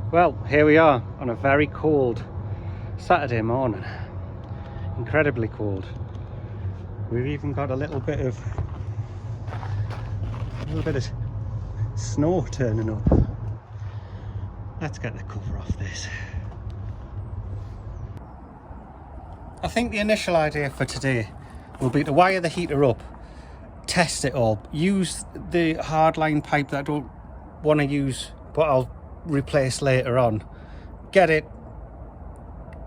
Well, here we are on a very cold Saturday morning. Incredibly cold. We've even got a little bit of snow turning up. Let's get the cover off this. I think the initial idea for today will be to wire the heater up, test it all, use the hardline pipe that I don't want to use but I'll replace later on, get it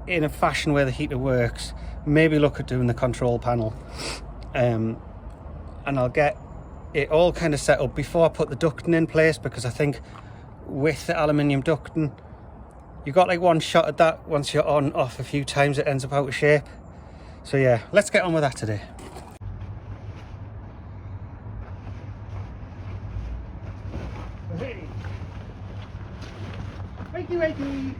in a fashion where the heater works, maybe look at doing the control panel, and I'll get it all kind of set up before I put the ducting in place, because I think with the aluminium ducting you got like one shot at that. Once you're on off a few times it ends up out of shape. So yeah, let's get on with that today. Hey. Wakey wakey.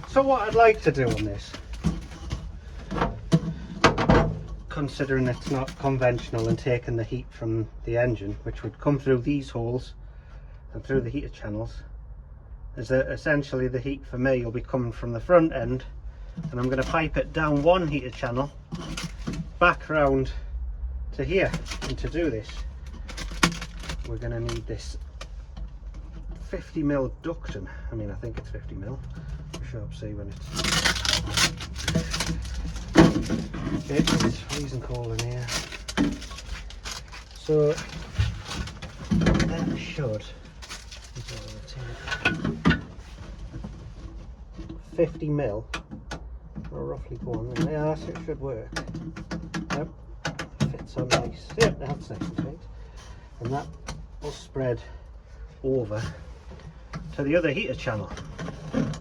So what I'd like to do on this, considering it's not conventional and taking the heat from the engine, which would come through these holes and through the heater channels, is that essentially the heat for me will be coming from the front end, and I'm going to pipe it down one heater channel back round to here. And to do this we're going to need this 50mm ducting. I mean, I think it's 50mm. We shall see when it's freezing cold in here. So that should 50mm, or roughly go on there. Yeah, it should work. Yep, fits on nice. Yep, that's nice and tight. And that will spread over to the other heater channel. Let's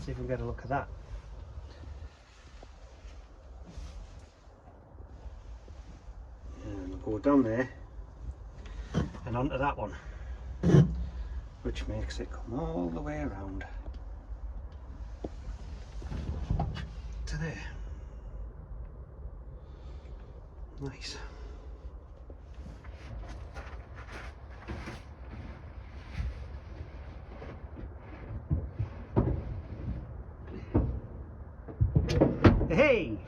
see if we can get a look at that. And we'll go down there and onto that one, which makes it come all the way around to there. Nice. Hey!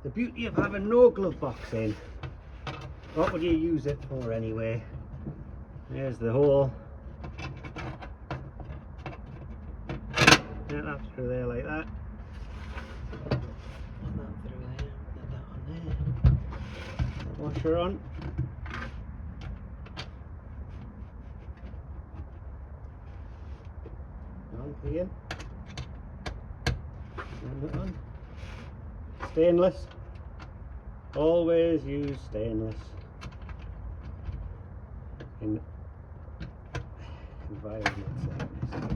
The beauty of having no glove box in. What would you use it for anyway? There's the hole. Get that through there like that. Put that through there, get that on there. Washer on. On clean. And that on. Stainless. Always use stainless in environments like this.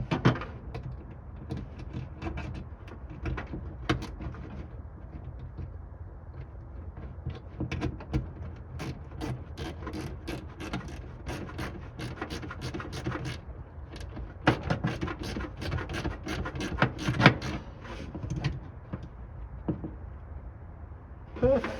Perfect.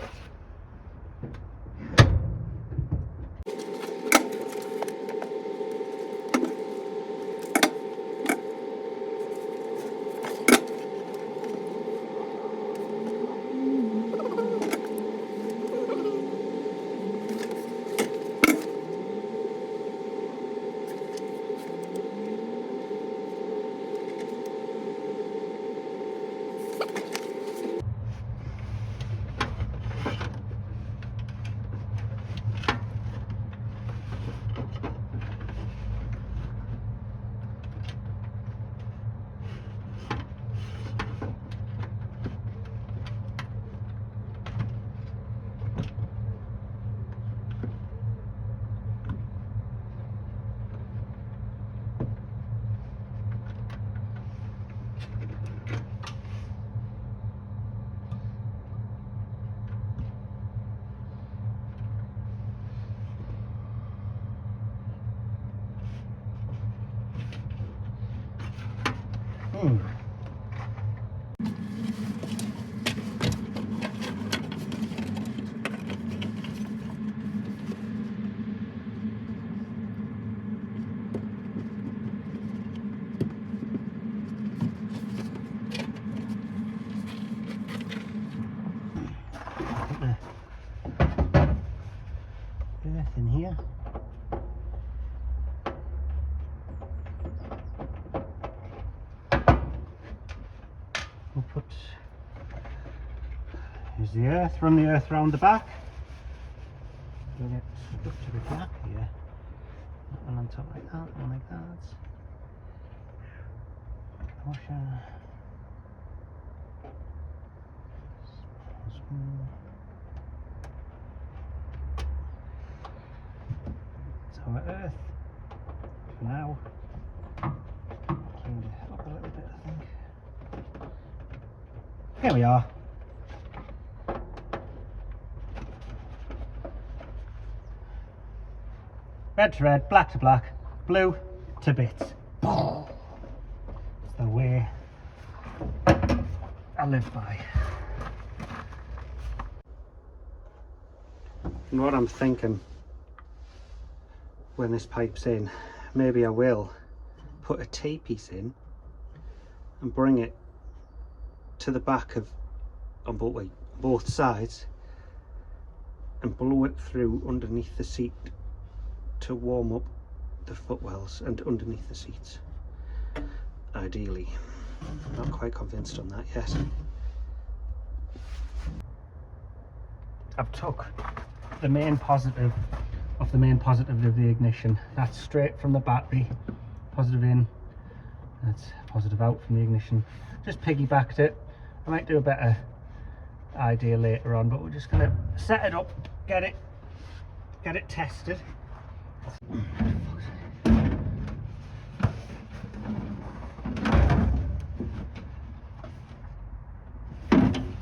Earth in here. We'll put, here's the earth, run the earth round the back. Bring it up to the back here. That one on top like that, one like that. Washer. So our earth for now. Bring it up a little bit, I think. Here we are. Red to red, black to black, blue to bits. It's the way I live by. And what I'm thinking when this pipe's in, maybe I will put a T-piece in and bring it to the back of on both sides and blow it through underneath the seat to warm up the footwells and underneath the seats, ideally. I'm not quite convinced on that yet. I've took the main positive of the ignition. That's straight from the battery, positive in, that's positive out from the ignition. Just piggybacked it. I might do a better idea later on, but we're just gonna set it up, get it tested.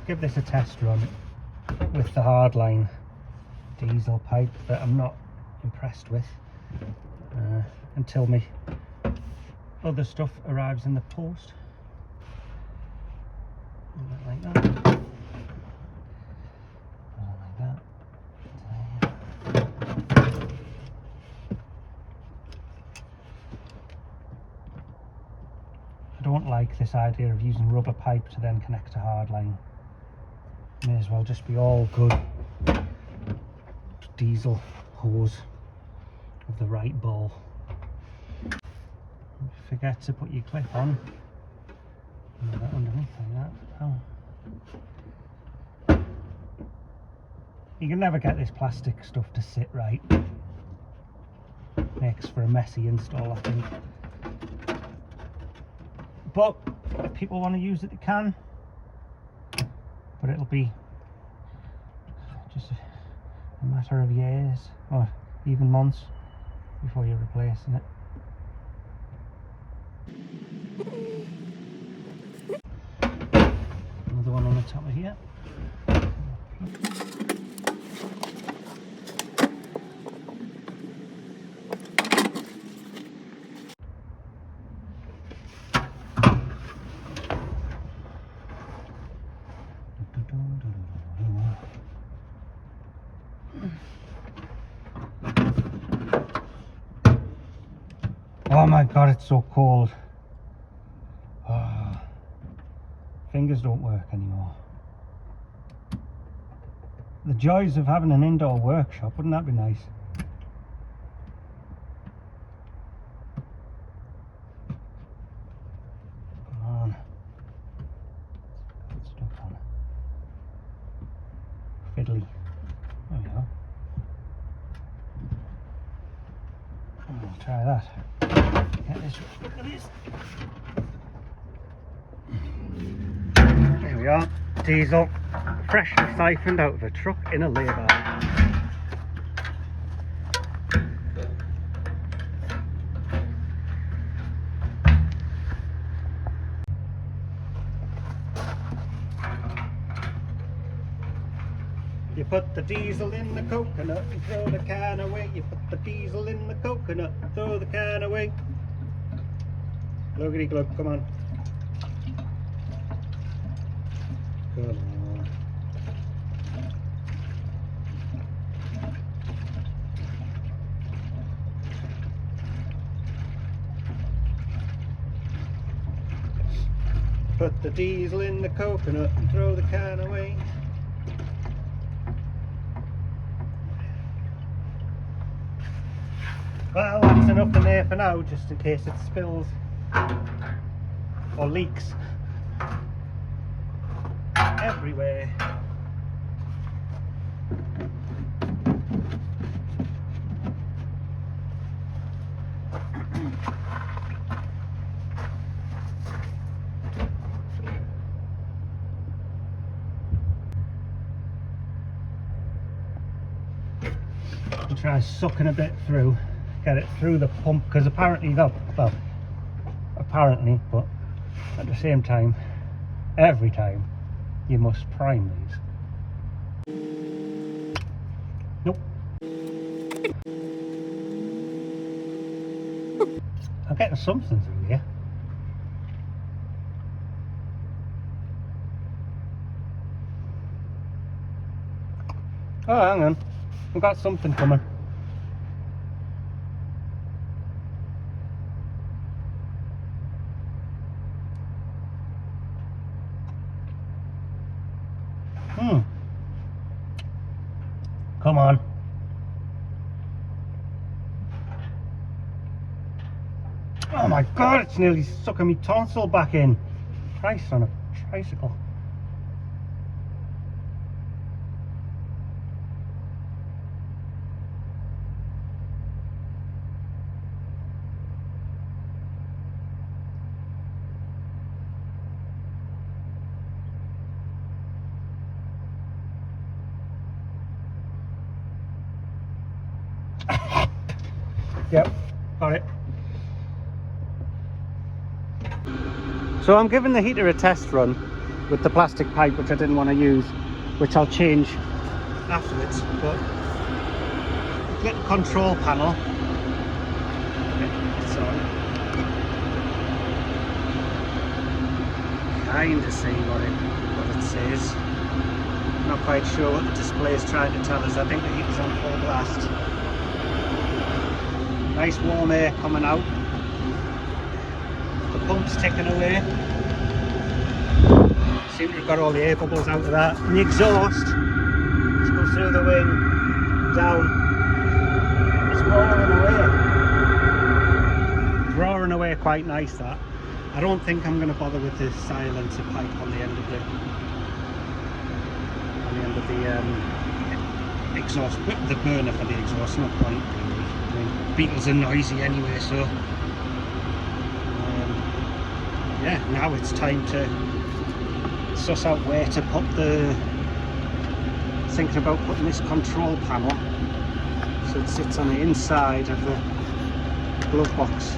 Give this a test run with the hardline diesel pipe that I'm not impressed with until my other stuff arrives in the post. Like that. Like that. I don't like this idea of using rubber pipe to then connect to hardline. May as well just be all good diesel hose of the right ball. Don't forget to put your clip on. And that underneath like that. Oh. You can never get this plastic stuff to sit right. Makes for a messy install, I think. But if people want to use it, they can. But it'll be just a matter of years or even months before you're replacing it. Another one on the top of here. Oh my god, it's so cold. Oh, fingers don't work anymore. The joys of having an indoor workshop, wouldn't that be nice? Come on. Got stuff on it. Fiddly. There we go. I'll try that. Get this. Look at this. There we are. Diesel, freshly siphoned out of a truck in a lay-by. You put the diesel in the coconut and throw the can away. You put the diesel in the coconut and throw the can away. Gluggity glug, come on. Good Lord. Put the diesel in the coconut and throw the can away. Well, that's enough in there for now, just in case it spills or leaks everywhere. I'll try sucking a bit through, get it through the pump, because apparently, well, apparently, but at the same time, every time you must prime these. Nope. I'm getting something through here. Oh, hang on. I've got something coming. Come on. Oh my god, it's nearly sucking me tonsil back in. Christ on a tricycle. Yep, got it. So I'm giving the heater a test run with the plastic pipe, which I didn't want to use, which I'll change afterwards. But little control panel, it's on. Kind of see what it says. Not quite sure what the display is trying to tell us. I think the heater's on full blast. Nice warm air coming out. The pump's ticking away. Seem to have got all the air bubbles out of that. And the exhaust, let's go through the wing, down. It's roaring away quite nice, that. I don't think I'm going to bother with the silencer pipe on the end of the exhaust, the burner for the exhaust. No point really. I mean, Beetles are noisy anyway, so yeah, now it's time to suss out where to put thinking about putting this control panel so it sits on the inside of the glove box,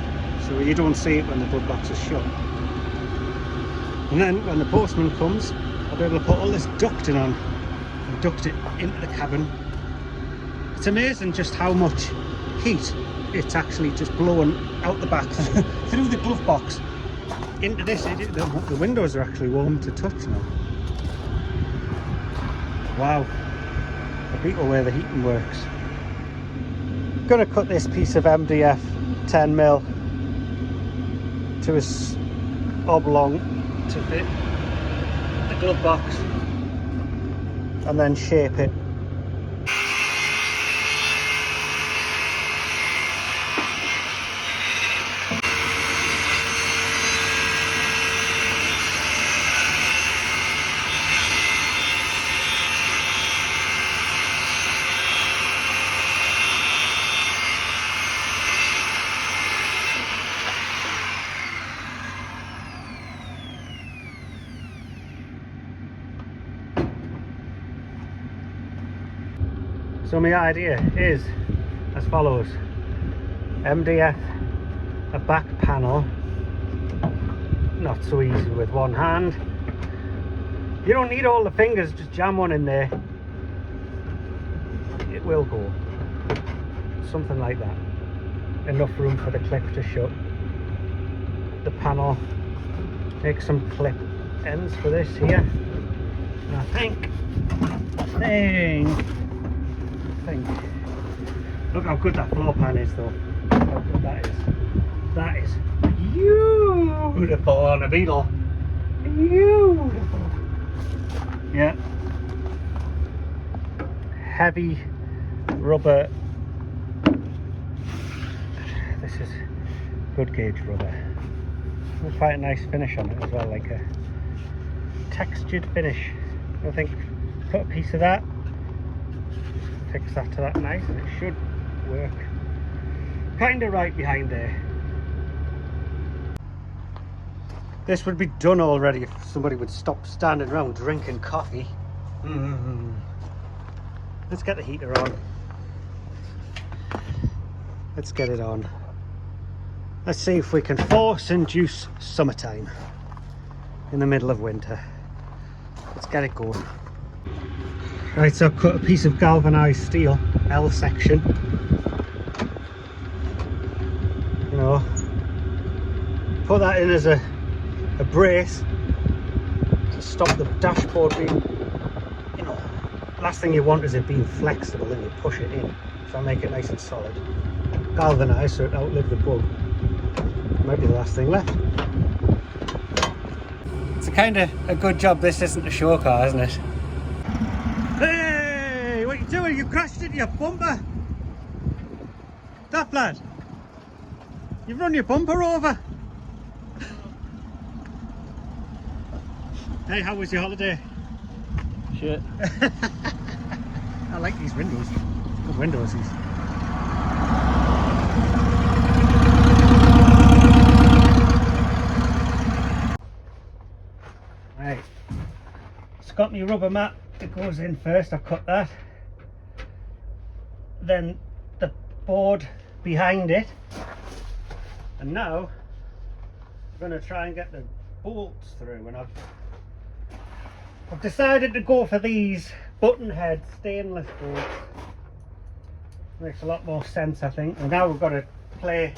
so you don't see it when the glove box is shut. And then when the postman comes, I'll be able to put all this ducting on and duct it into the cabin. It's amazing just how much heat it's actually just blowing out the back through the glove box into this. The windows are actually warm to touch now. Wow, a Beetle where the heating works. I'm going to cut this piece of MDF 10mm to a oblong to fit the glove box and then shape it. So my idea is as follows: MDF a back panel, not so easy with one hand. You don't need all the fingers, just jam one in there, it will go. Something like that. Enough room for the clip to shut. The panel, make some clip ends for this here, I think. Look how good that floor pan is though. Look how good that is. That is beautiful on a Beetle. Beautiful. Yeah. Heavy rubber. This is good gauge rubber. There's quite a nice finish on it as well, like a textured finish. I think put a piece of that, fix that to that nice, and it should work kind of right behind there. This would be done already if somebody would stop standing around drinking coffee. Let's get the heater on. Let's get it on. Let's see if we can force induce summertime in the middle of winter. Let's get it going. Right, so I've cut a piece of galvanised steel, L section. You know, put that in as a brace to stop the dashboard being, you know, last thing you want is it being flexible and you push it in. So I make it nice and solid. Galvanised so it outlive the bug. Might be the last thing left. It's kind of a good job this isn't a show car, isn't it? Hey, what are you doing? You crashed into your bumper. Daft lad, you've run your bumper over. Hey, how was your holiday? Shit. I like these windows. Good windows these. Right, it's got my rubber mat that goes in first. I've cut that. Then the board behind it. And now I'm going to try and get the bolts through, and I've decided to go for these button head stainless bolts. Makes a lot more sense, I think. And now we've got to play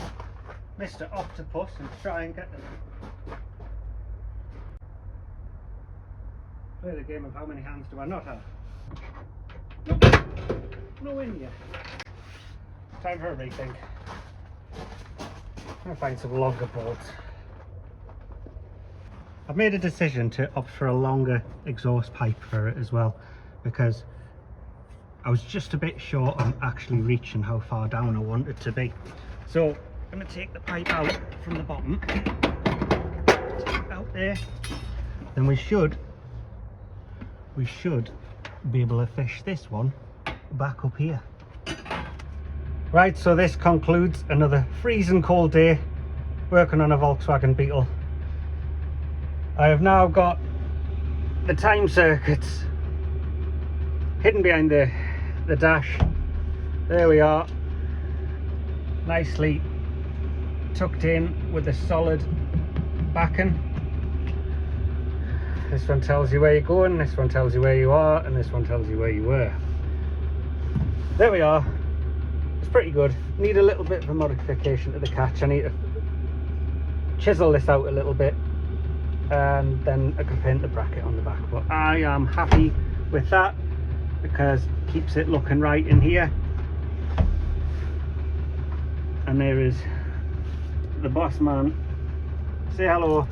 Mr. Octopus and try and get them. Play the game of how many hands do I not have? Nope. No in yet. Time for a rethink. I'm going to find some longer bolts. I've made a decision to opt for a longer exhaust pipe for it as well, because I was just a bit short on actually reaching how far down I want it to be. So I'm going to take the pipe out from the bottom, take it out there, then we should be able to fish this one back up here. Right, so this concludes another freezing cold day working on a Volkswagen Beetle. I have now got the time circuits hidden behind the dash. There we are, nicely tucked in with a solid backing. This one tells you where you're going, this one tells you where you are, and this one tells you where you were. There we are. It's pretty good. Need a little bit of a modification to the catch. I need to chisel this out a little bit, and then I can paint the bracket on the back. But I am happy with that because it keeps it looking right in here. And there is the boss man. Say hello.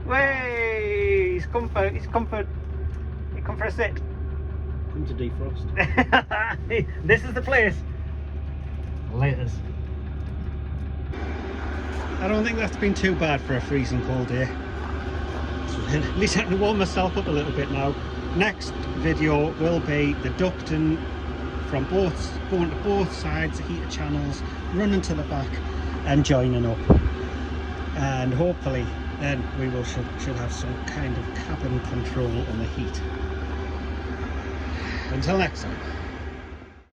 Way, he's come for a sit. Come to defrost. This is the place. Laters. I don't think that's been too bad for a freezing cold day. At least I can warm myself up a little bit now. Next video will be the ducting from going to both sides, the heater channels, running to the back and joining up. And hopefully then we should have some kind of cabin control on the heat. Until next time.